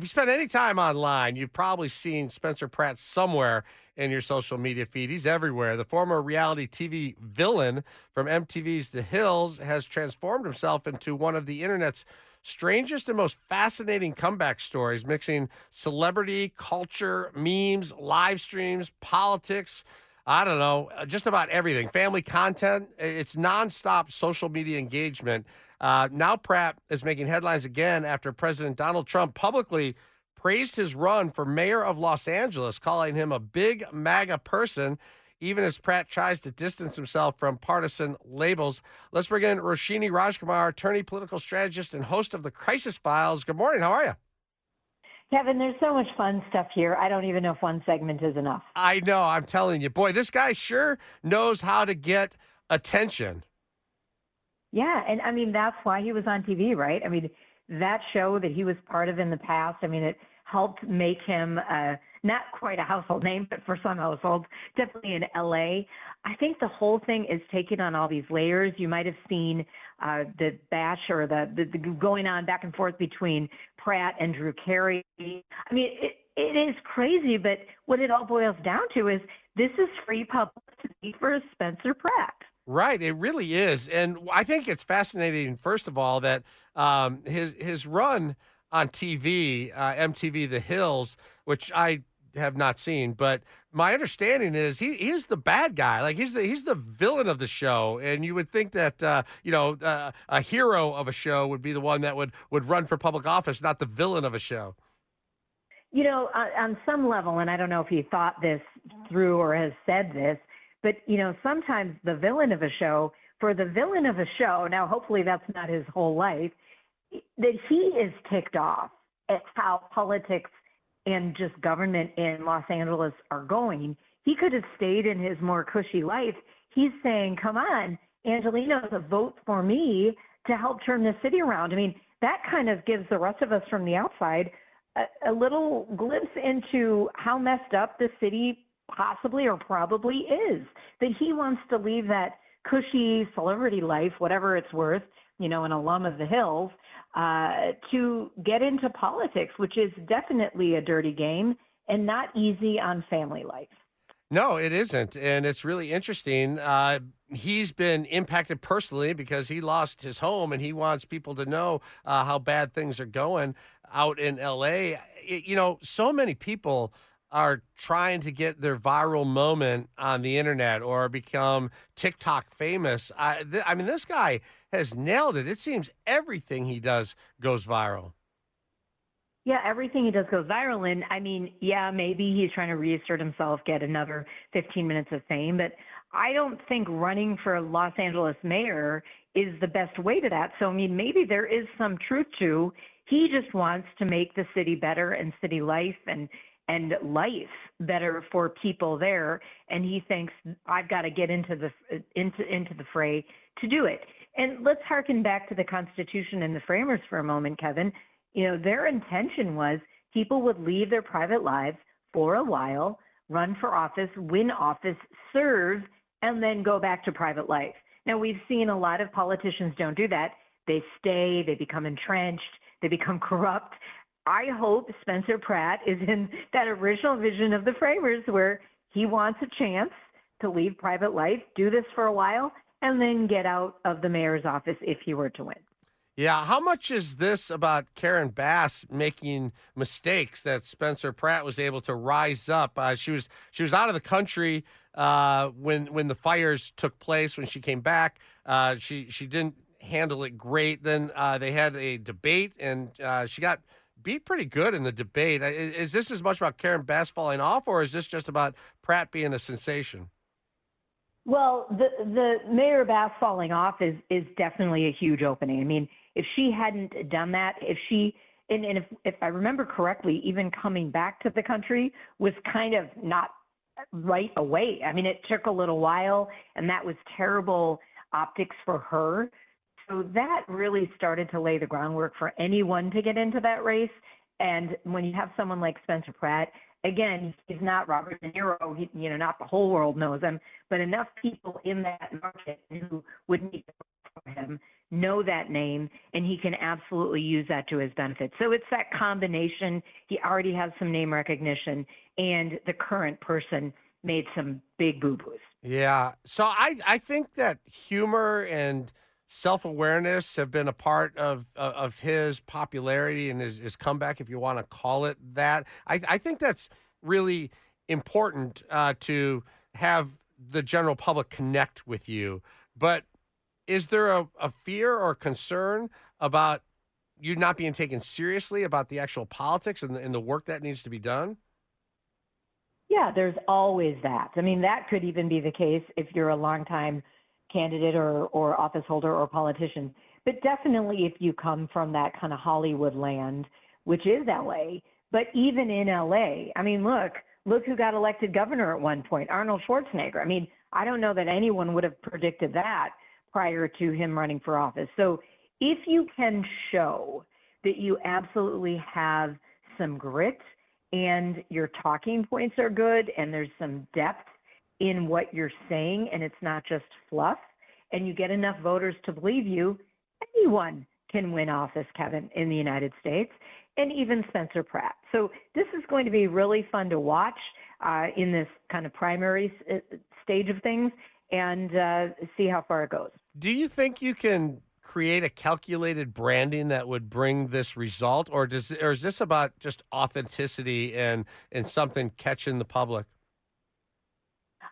If you spend any time online, you've probably seen Spencer Pratt somewhere in your social media feed. He's everywhere. The former reality TV villain from MTV's The Hills has transformed himself into one of the internet's strangest and most fascinating comeback stories, mixing celebrity, culture, memes, live streams, politics. I don't know, just about everything. Family content. It's nonstop social media engagement. Now Pratt is making headlines again after President Donald Trump publicly praised his run for mayor of Los Angeles, calling him a big MAGA person, even as Pratt tries to distance himself from partisan labels. Let's bring in Roshini Rajkumar, attorney, political strategist, and host of the Crisis Files. Good morning. How are you? Kevin, there's so much fun stuff here. I don't even know if one segment is enough. I know. I'm telling you, boy, this guy sure knows how to get attention. Yeah, and I mean, that's why he was on TV, right? I mean, that show that he was part of in the past, I mean, it helped make him not quite a household name, but for some households, definitely in LA. I think the whole thing is taking on all these layers. You might have seen the bash or the going on back and forth between Pratt and Drew Carey. I mean, it is crazy, but what it all boils down to is this is free publicity for Spencer Pratt. Right, it really is, and I think it's fascinating. First of all, that his run on TV, MTV The Hills, which I have not seen, but my understanding is he's the bad guy. Like he's the villain of the show, and you would think that a hero of a show would be the one that would run for public office, not the villain of a show. You know, on some level, and I don't know if he thought this through or has said this, but, you know, sometimes the villain of a show, for the villain of a show, now hopefully that's not his whole life, that he is ticked off at how politics and just government in Los Angeles are going. He could have stayed in his more cushy life. He's saying, come on, Angelinos, vote for me to help turn the city around. I mean, that kind of gives the rest of us from the outside a little glimpse into how messed up the city possibly or probably is, that he wants to leave that cushy celebrity life, whatever it's worth, you know, an alum of the Hills, to get into politics, which is definitely a dirty game and not easy on family life. No, it isn't. And it's really interesting. He's been impacted personally because he lost his home and he wants people to know how bad things are going out in LA. So many people are trying to get their viral moment on the internet or become TikTok famous. I mean, this guy has nailed it. It seems everything he does goes viral. Yeah, everything he does goes viral. And I mean, yeah, maybe he's trying to reassert himself, get another 15 minutes of fame. But I don't think running for Los Angeles mayor is the best way to that. So, I mean, maybe there is some truth to he just wants to make the city better and city life and life better for people there, and he thinks I've got to get into the fray to do it. And let's harken back to the Constitution and the framers for a moment, Kevin. You know, their intention was people would leave their private lives for a while, run for office, win office, serve, and then go back to private life. Now, we've seen a lot of politicians don't do that. They stay, they become entrenched, they become corrupt. I hope Spencer Pratt is in that original vision of the framers where he wants a chance to leave private life, do this for a while, and then get out of the mayor's office if he were to win. Yeah, how much is this about Karen Bass making mistakes that Spencer Pratt was able to rise up? She was out of the country when the fires took place. When she came back, she didn't handle it great. Then they had a debate, and she got beat pretty good in the debate. Is this as much about Karen Bass falling off, or is this just about Pratt being a sensation? Well, the Mayor Bass falling off is definitely a huge opening. I mean, if she hadn't done that, if I remember correctly, even coming back to the country was kind of not right away. I mean, it took a little while, and that was terrible optics for her. So that really started to lay the groundwork for anyone to get into that race. And when you have someone like Spencer Pratt, again, he's not Robert De Niro. Not the whole world knows him, but enough people in that market who would need to vote for him know that name, and he can absolutely use that to his benefit. So it's that combination. He already has some name recognition, and the current person made some big boo-boos. Yeah. So I think that humor and self-awareness have been a part of his popularity and his comeback, if you want to call it that. I think that's really important to have the general public connect with you. But is there a fear or concern about you not being taken seriously about the actual politics and the work that needs to be done? Yeah, there's always that. I mean, that could even be the case if you're a longtime candidate or office holder or politician. But definitely if you come from that kind of Hollywood land, which is LA, but even in LA, I mean, look who got elected governor at one point, Arnold Schwarzenegger. I mean, I don't know that anyone would have predicted that prior to him running for office. So if you can show that you absolutely have some grit and your talking points are good and there's some depth in what you're saying and it's not just fluff, and you get enough voters to believe you, anyone can win office, Kevin, in the United States, and even Spencer Pratt. So this is going to be really fun to watch in this kind of primary stage of things, and see how far it goes. Do you think you can create a calculated branding that would bring this result, or is this about just authenticity and something catching the public?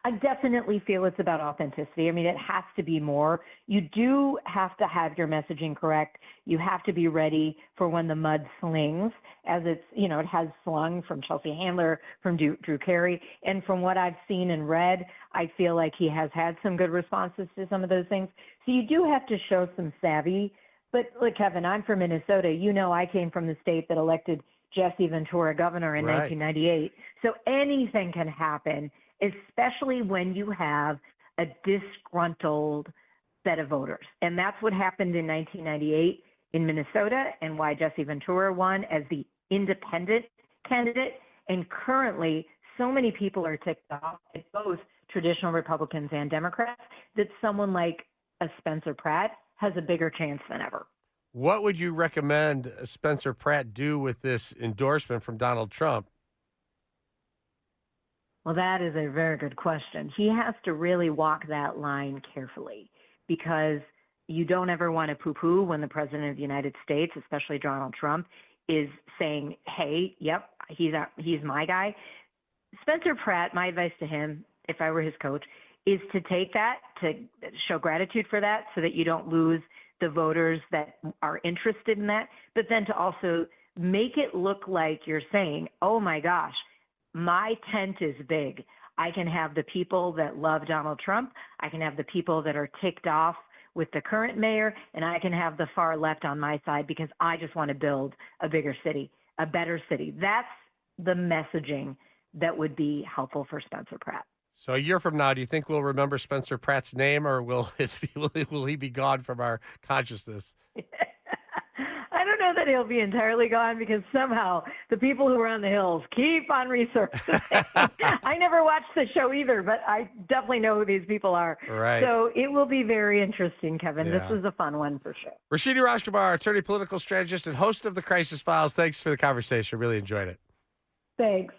I definitely feel it's about authenticity. I mean, it has to be more. You do have to have your messaging correct. You have to be ready for when the mud slings, as it's, it has slung from Chelsea Handler, from Drew Carey. And from what I've seen and read, I feel like he has had some good responses to some of those things. So you do have to show some savvy. But look, Kevin, I'm from Minnesota. I came from the state that elected Jesse Ventura governor in Right. 1998. So anything can happen, especially when you have a disgruntled set of voters. And that's what happened in 1998 in Minnesota, and why Jesse Ventura won as the independent candidate. And currently, so many people are ticked off at both traditional Republicans and Democrats that someone like a Spencer Pratt has a bigger chance than ever. What would you recommend Spencer Pratt do with this endorsement from Donald Trump? Well, that is a very good question. He has to really walk that line carefully, because you don't ever want to poo-poo when the president of the United States, especially Donald Trump, is saying, hey, yep, he's my guy. Spencer Pratt, my advice to him, if I were his coach, is to take that, to show gratitude for that, so that you don't lose the voters that are interested in that, but then to also make it look like you're saying, oh my gosh, my tent is big. I can have the people that love Donald Trump. I can have the people that are ticked off with the current mayor, and I can have the far left on my side, because I just want to build a bigger city, a better city. That's the messaging that would be helpful for Spencer Pratt. So a year from now, do you think we'll remember Spencer Pratt's name, or will he be gone from our consciousness? I don't know that he'll be entirely gone, because somehow the people who are on the hills keep on resurfacing. I never watched the show either, but I definitely know who these people are. Right. So it will be very interesting, Kevin. Yeah. This was a fun one for sure. Roshini Rajkumar, attorney, political strategist, and host of The Crisis Files. Thanks for the conversation. Really enjoyed it. Thanks.